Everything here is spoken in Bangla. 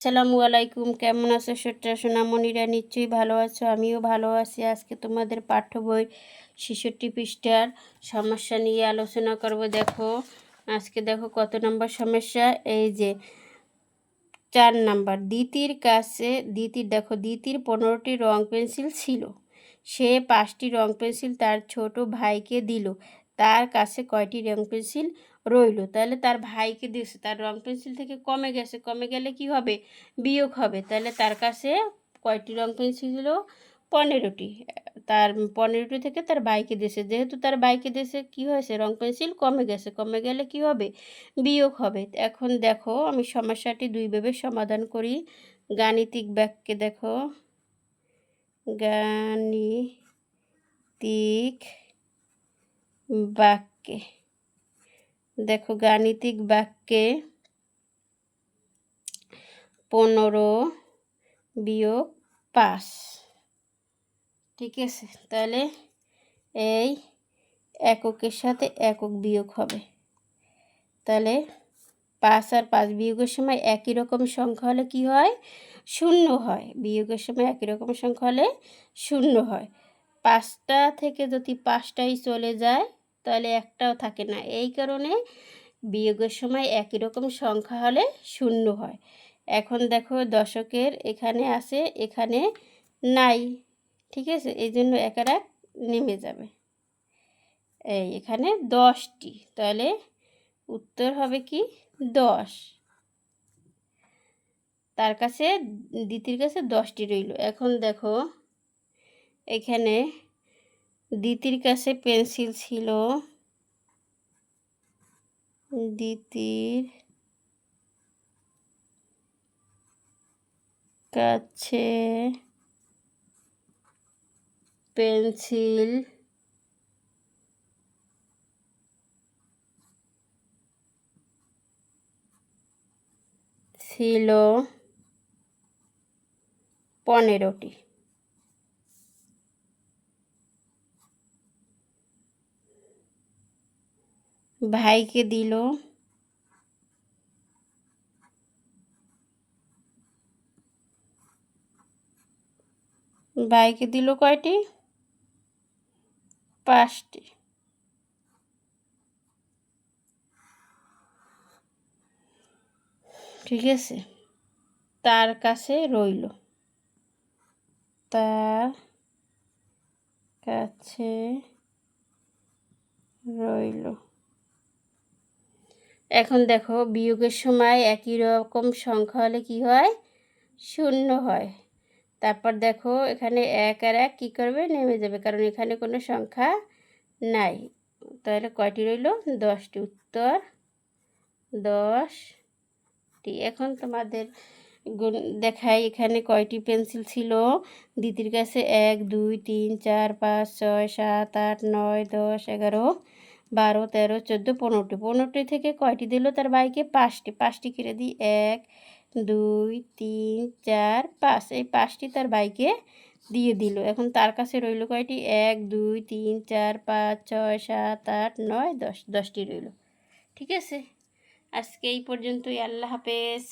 আসসালামু আলাইকুম, কেমন আছো ছোট্ট সোনামণিরা? নিশ্চয়ই ভালো আছো, আমিও ভালো আছি। আজকে তোমাদের পাঠ্য বই ৬৬ পৃষ্ঠার সমস্যা নিয়ে আলোচনা করব। দেখো আজকে দেখো কত নম্বর সমস্যা। এই যে ৪ নাম্বার। দ্বিতীর ১৫টি রং পেন্সিল ছিল। সে 5টি রং পেন্সিল তার ছোট ভাইকে দিল। তার কাছে কয়টি রং পেন্সিল রইল? তাহলে তার ভাইকে দিয়েছে, তার রং পেন্সিল থেকে কমে গেছে, কমে গেলে কি হবে? বিয়োগ হবে। তাহলে তার কাছে কয়টি রং পেন্সিল ছিল? 15টি। তার 15টি থেকে তার ভাইকে দিয়েছে, যেহেতু তার ভাইকে দিয়েছে কি হয়েছে? রং পেন্সিল কমে গেছে, কমে গেলে কি হবে? বিয়োগ হবে। এখন দেখো আমি সমস্যাটি দুইভাবে সমাধান করি। গাণিতিক বাক্যে দেখো, গাণিতিক বাক্যে দেখো, গাণিতিক বাক্যে 15 বিয়োগ 5, ঠিক আছে? তাহলে এই এককের সাথে একক বিয়োগ হবে। তাহলে 5 আর 5 বিয়োগের সময় একই রকম সংখ্যা হলে কি হয়? শূন্য হয়। বিয়োগের সময় একই রকম সংখ্যা হলে শূন্য হয়। 5টা থেকে যদি 5টাই চলে যায় তাহলে একটাও থাকে না। এই কারণে বিয়োগের সময় একই রকম সংখ্যা হলে শূন্য হয়। এখন দেখো দশকের এখানে আছে, এখানে নাই, ঠিক আছে? এই জন্য একের এক নেমে যাবে। এই এখানে 10টি, তাহলে উত্তর হবে কি? 10। তার কাছে দ্বিতীর কাছে 10টি রইল। এখন দেখো এখানে দ্বিতীর কাছে পেন্সিল ছিল, দ্বিতীর কাছে পেন্সিল ছিল 15টি। ভাইকে দিল কয়টি? 5টি। ঠিক আছে? তার কাছে রইল, তার কাছে রইল। এখন দেখো বিয়োগের সময় একই রকম সংখ্যা হলে কি হয়? শূন্য হয়। তারপর দেখো এখানে 1 আর 1 কী করবে? নেমে যাবে, কারণ এখানে কোনো সংখ্যা নাই। তাহলে কয়টি রইল? 10টি। উত্তর 10টি। এখন তোমাদের দেখাই এখানে কয়টি পেন্সিল ছিল। দ্বিতীর কাছে 1 2 3 4 5 6 7 8 9 10 11 12 13 14 15টি। 15টি থেকে কয়টি দিল তার ভাইকে? 5টি। 5টি কেটে দিই, 1 2 3 4 5। এই 5টি তার ভাইকে দিয়ে দিল। এখন তার কাছে রইল কয়টি? 1 2 3 4 5 6 7 8 9 10। 10টি রইল। ঠিক আছে? আজকে এই পর্যন্তই। আল্লাহ হাফেজ।